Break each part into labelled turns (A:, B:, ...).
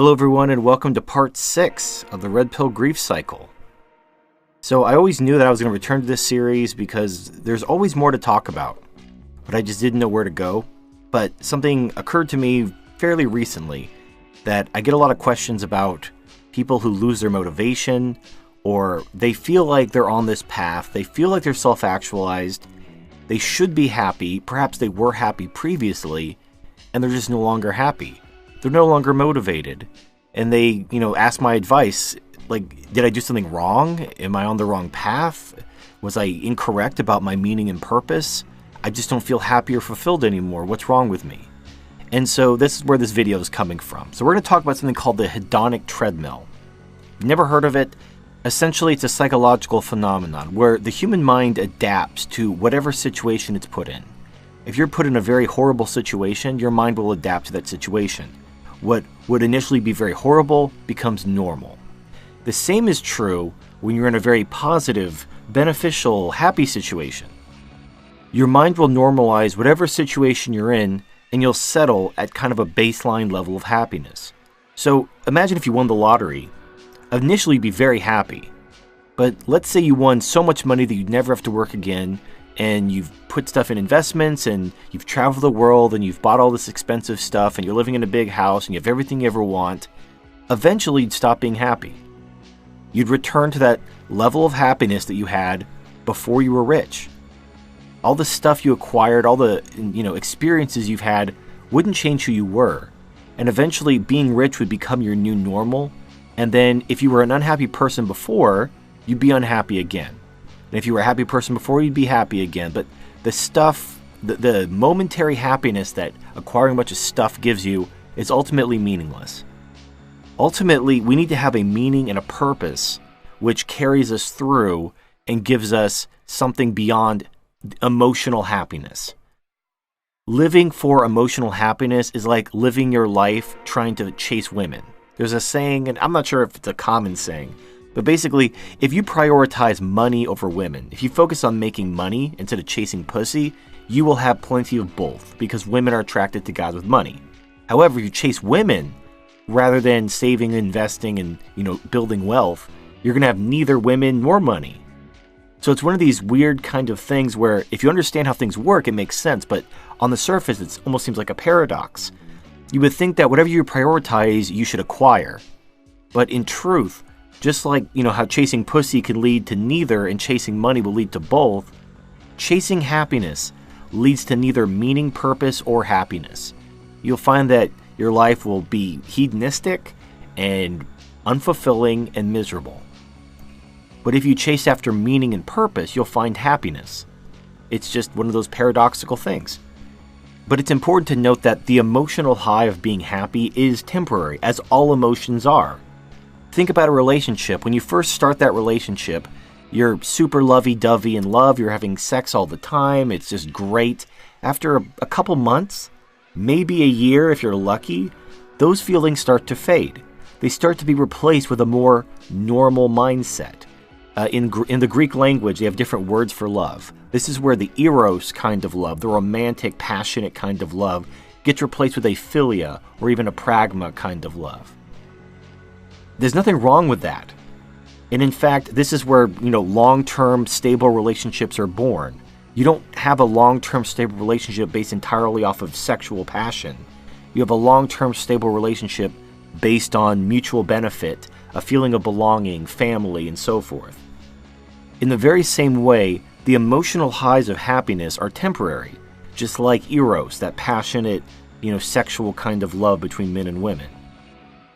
A: Hello everyone and welcome to part 6 of the Redpill grief cycle. So I always knew that I was going to return to this series because there's always more to talk about, but I just didn't know where to go. But something occurred to me fairly recently that I get a lot of questions about people who lose their motivation, or they feel like they're on this path, they feel like they're self-actualized, they should be happy, perhaps they were happy previously, and they're just no longer happy. They're no longer motivated. And they, ask my advice, like, did I do something wrong? Am I on the wrong path? Was I incorrect about my meaning and purpose? I just don't feel happy or fulfilled anymore. What's wrong with me? And so this is where this video is coming from. So we're going to talk about something called the hedonic treadmill. Never heard of it? Essentially, it's a psychological phenomenon where the human mind adapts to whatever situation it's put in. If you're put in a very horrible situation, your mind will adapt to that situation. What would initially be very horrible becomes normal. The same is true when you're in a very positive, beneficial, happy situation. Your mind will normalize whatever situation you're in, and you'll settle at kind of a baseline level of happiness. So imagine if you won the lottery. Initially, you'd be very happy. But let's say you won so much money that you'd never have to work again, and you've put stuff in investments, and you've traveled the world, and you've bought all this expensive stuff, and you're living in a big house, and you have everything you ever want. Eventually, you'd stop being happy. You'd return to that level of happiness that you had before you were rich. All the stuff you acquired, all the experiences you've had wouldn't change who you were. And eventually, being rich would become your new normal. And then, if you were an unhappy person before, you'd be unhappy again. And if you were a happy person before, you'd be happy again. But the stuff, the momentary happiness that acquiring a bunch of stuff gives you is ultimately meaningless. Ultimately, we need to have a meaning and a purpose which carries us through and gives us something beyond emotional happiness. Living for emotional happiness is like living your life trying to chase women. There's a saying, and I'm not sure if it's a common saying, but basically, if you prioritize money over women, if you focus on making money instead of chasing pussy, you will have plenty of both, because women are attracted to guys with money. However, if you chase women, rather than saving, investing, and building wealth, you're going to have neither women nor money. So it's one of these weird kind of things where if you understand how things work, it makes sense, but on the surface, it almost seems like a paradox. You would think that whatever you prioritize, you should acquire. But in truth, just like, how chasing pussy can lead to neither and chasing money will lead to both, chasing happiness leads to neither meaning, purpose, or happiness. You'll find that your life will be hedonistic and unfulfilling and miserable. But if you chase after meaning and purpose, you'll find happiness. It's just one of those paradoxical things. But it's important to note that the emotional high of being happy is temporary, as all emotions are. Think about a relationship. When you first start that relationship, you're super lovey-dovey in love, you're having sex all the time, it's just great. After a couple months, maybe a year if you're lucky, those feelings start to fade. They start to be replaced with a more normal mindset. In the Greek language, they have different words for love. This is where the eros kind of love, the romantic, passionate kind of love, gets replaced with a philia or even a pragma kind of love. There's nothing wrong with that. And in fact, this is where, long-term stable relationships are born. You don't have a long-term stable relationship based entirely off of sexual passion. You have a long-term stable relationship based on mutual benefit, a feeling of belonging, family, and so forth. In the very same way, the emotional highs of happiness are temporary, just like eros, that passionate, sexual kind of love between men and women.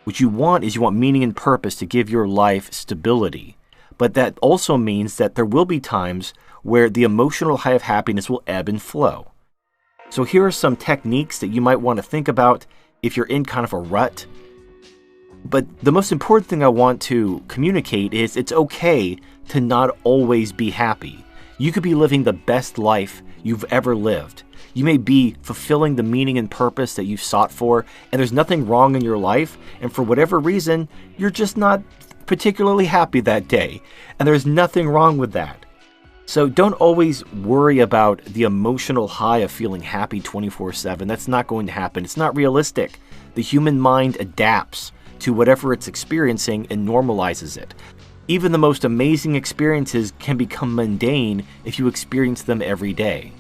A: What you want is meaning and purpose to give your life stability. But that also means that there will be times where the emotional high of happiness will ebb and flow. So here are some techniques that you might want to think about if you're in kind of a rut. But the most important thing I want to communicate is it's okay to not always be happy. You could be living the best life you've ever lived. You may be fulfilling the meaning and purpose that you've sought for, and there's nothing wrong in your life, and for whatever reason, you're just not particularly happy that day, and there's nothing wrong with that. So don't always worry about the emotional high of feeling happy 24/7. That's not going to happen. It's not realistic. The human mind adapts to whatever it's experiencing and normalizes it. Even the most amazing experiences can become mundane if you experience them every day.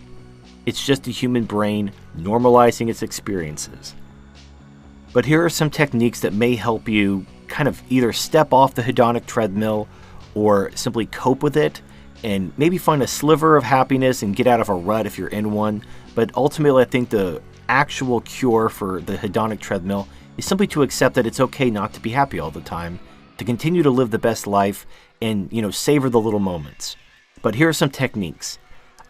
A: It's just the human brain normalizing its experiences. But here are some techniques that may help you kind of either step off the hedonic treadmill or simply cope with it and maybe find a sliver of happiness and get out of a rut if you're in one. But ultimately, I think the actual cure for the hedonic treadmill is simply to accept that it's okay not to be happy all the time, to continue to live the best life and, savor the little moments. But here are some techniques.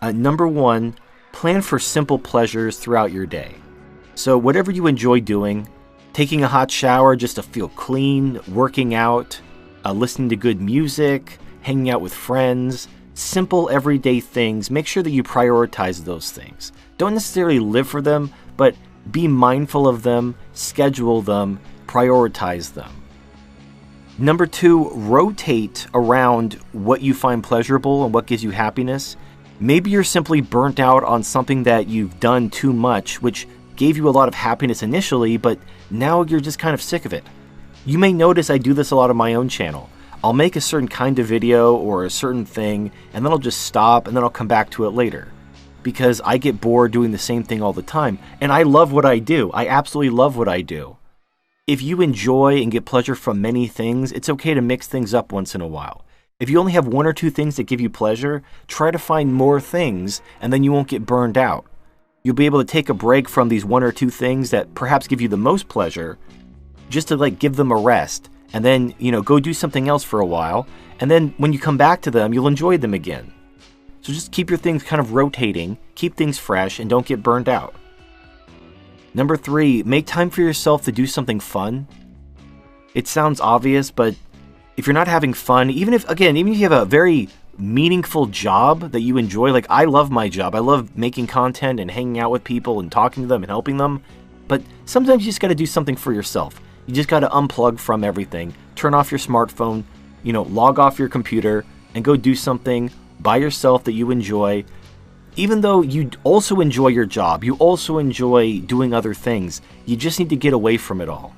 A: Number one, plan for simple pleasures throughout your day. So whatever you enjoy doing, taking a hot shower just to feel clean, working out, listening to good music, hanging out with friends, simple everyday things, make sure that you prioritize those things. Don't necessarily live for them, but be mindful of them, schedule them, prioritize them. Number two, rotate around what you find pleasurable and what gives you happiness. Maybe you're simply burnt out on something that you've done too much, which gave you a lot of happiness initially, but now you're just kind of sick of it. You may notice I do this a lot on my own channel. I'll make a certain kind of video or a certain thing, and then I'll just stop, and then I'll come back to it later. Because I get bored doing the same thing all the time, and I love what I do. I absolutely love what I do. If you enjoy and get pleasure from many things, it's okay to mix things up once in a while. If you only have one or two things that give you pleasure, try to find more things, and then you won't get burned out. You'll be able to take a break from these one or two things that perhaps give you the most pleasure, just to give them a rest, and then, go do something else for a while, and then when you come back to them, you'll enjoy them again. So just keep your things kind of rotating, keep things fresh, and don't get burned out. Number three, make time for yourself to do something fun. It sounds obvious, but if you're not having fun, even if you have a very meaningful job that you enjoy, I love my job. I love making content and hanging out with people and talking to them and helping them. But sometimes you just got to do something for yourself. You just got to unplug from everything, turn off your smartphone, log off your computer and go do something by yourself that you enjoy. Even though you also enjoy your job, you also enjoy doing other things, you just need to get away from it all.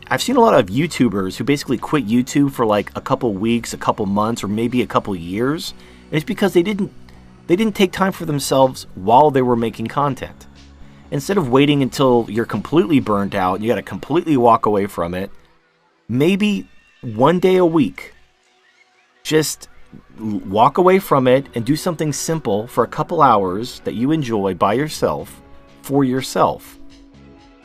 A: I've seen a lot of YouTubers who basically quit YouTube for a couple weeks, a couple months, or maybe a couple years. And it's because they didn't take time for themselves while they were making content. Instead of waiting until you're completely burnt out and you got to completely walk away from it, maybe one day a week, just walk away from it and do something simple for a couple hours that you enjoy by yourself, for yourself.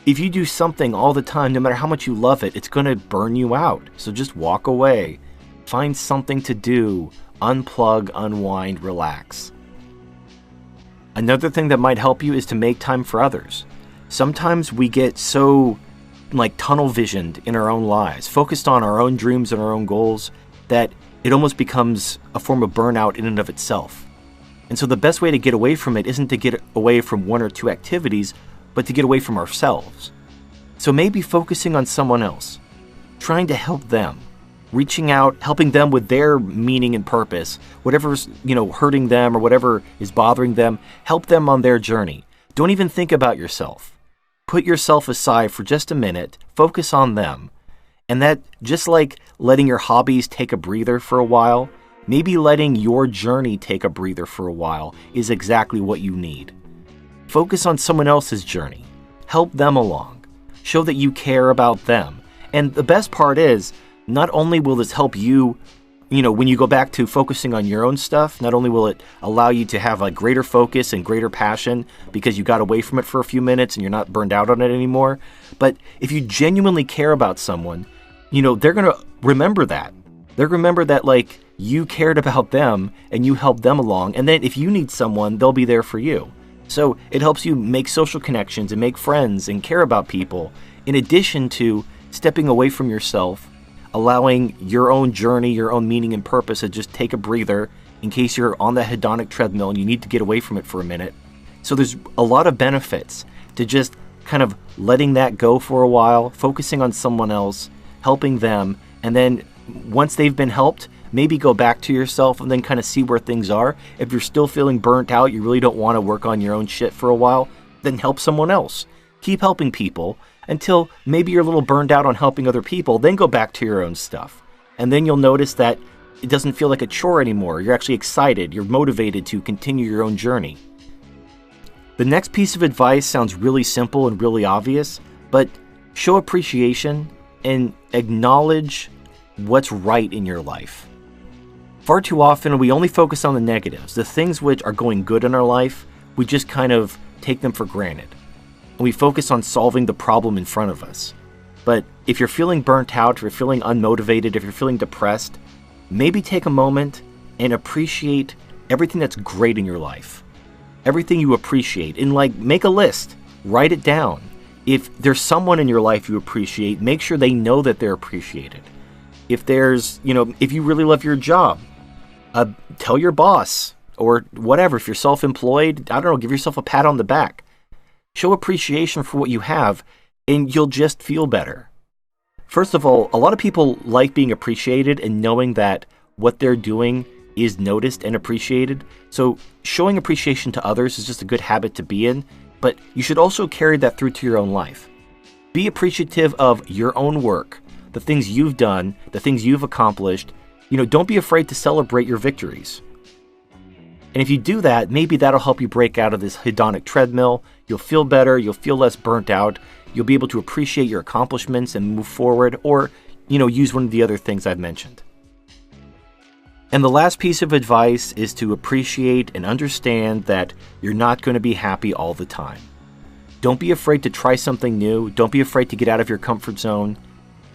A: If you do something all the time, no matter how much you love it, it's going to burn you out. So just walk away. Find something to do. Unplug, unwind, relax. Another thing that might help you is to make time for others. Sometimes we get so tunnel visioned in our own lives, focused on our own dreams and our own goals, that it almost becomes a form of burnout in and of itself. And so the best way to get away from it isn't to get away from one or two activities, but to get away from ourselves. So maybe focusing on someone else, trying to help them, reaching out, helping them with their meaning and purpose, whatever's, hurting them or whatever is bothering them, help them on their journey. Don't even think about yourself. Put yourself aside for just a minute, focus on them. And that, just like letting your hobbies take a breather for a while, maybe letting your journey take a breather for a while is exactly what you need. Focus on someone else's journey. Help them along. Show that you care about them. And the best part is, not only will this help you, when you go back to focusing on your own stuff, not only will it allow you to have greater focus and greater passion because you got away from it for a few minutes and you're not burned out on it anymore, but if you genuinely care about someone, they're going to remember that. They're going to remember that you cared about them and you helped them along. And then if you need someone, they'll be there for you. So it helps you make social connections and make friends and care about people, in addition to stepping away from yourself, allowing your own journey, your own meaning and purpose to just take a breather in case you're on that hedonic treadmill and you need to get away from it for a minute. So there's a lot of benefits to just kind of letting that go for a while, focusing on someone else, helping them, and then once they've been helped, maybe go back to yourself and then kind of see where things are. If you're still feeling burnt out, you really don't want to work on your own shit for a while, then help someone else. Keep helping people until maybe you're a little burned out on helping other people, then go back to your own stuff. And then you'll notice that it doesn't feel like a chore anymore. You're actually excited. You're motivated to continue your own journey. The next piece of advice sounds really simple and really obvious, but show appreciation and acknowledge what's right in your life. Far too often, we only focus on the negatives. The things which are going good in our life, we just kind of take them for granted. And we focus on solving the problem in front of us. But if you're feeling burnt out, if you're feeling unmotivated, if you're feeling depressed, maybe take a moment and appreciate everything that's great in your life. Everything you appreciate. And make a list. Write it down. If there's someone in your life you appreciate, make sure they know that they're appreciated. If there's, if you really love your job, tell your boss or whatever. If you're self-employed, I don't know, give yourself a pat on the back. Show appreciation for what you have, and you'll just feel better. First of all, a lot of people like being appreciated and knowing that what they're doing is noticed and appreciated. So showing appreciation to others is just a good habit to be in, but you should also carry that through to your own life. Be appreciative of your own work, the things you've done, the things you've accomplished. Don't be afraid to celebrate your victories. And if you do that, maybe that'll help you break out of this hedonic treadmill. You'll feel better, you'll feel less burnt out, you'll be able to appreciate your accomplishments and move forward, or, use one of the other things I've mentioned. And the last piece of advice is to appreciate and understand that you're not going to be happy all the time. Don't be afraid to try something new. Don't be afraid to get out of your comfort zone.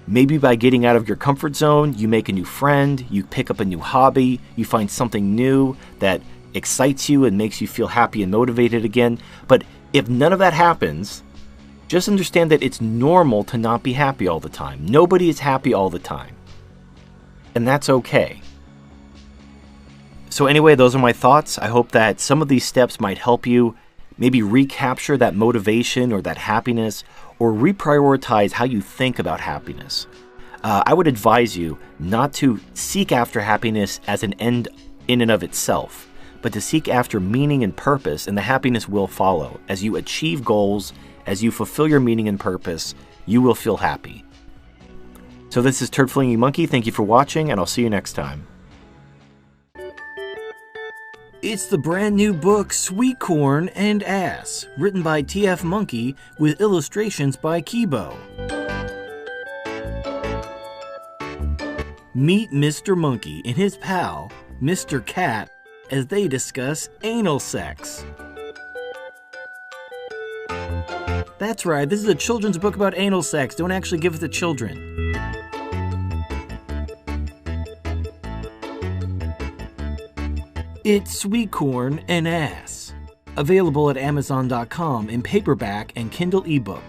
A: Maybe by getting out of your comfort zone, you make a new friend, you pick up a new hobby, you find something new that excites you and makes you feel happy and motivated again. But if none of that happens, just understand that it's normal to not be happy all the time. Nobody is happy all the time. And that's okay. So anyway, those are my thoughts. I hope that some of these steps might help you maybe recapture that motivation or that happiness, or reprioritize how you think about happiness. I would advise you not to seek after happiness as an end in and of itself, but to seek after meaning and purpose, and the happiness will follow. As you achieve goals, as you fulfill your meaning and purpose, you will feel happy. So this is TurdFlingingMonkey. Thank you for watching, and I'll see you next time. It's the brand new book Sweet Corn and Ass, written by TurdFlingingMonkey with illustrations by Kibo. Meet Mr. Monkey and his pal, Mr. Cat, as they discuss anal sex. That's right, this is a children's book about anal sex. Don't actually give it to children. It's Sweet Corn and Ass. Available at Amazon.com in paperback and Kindle ebook.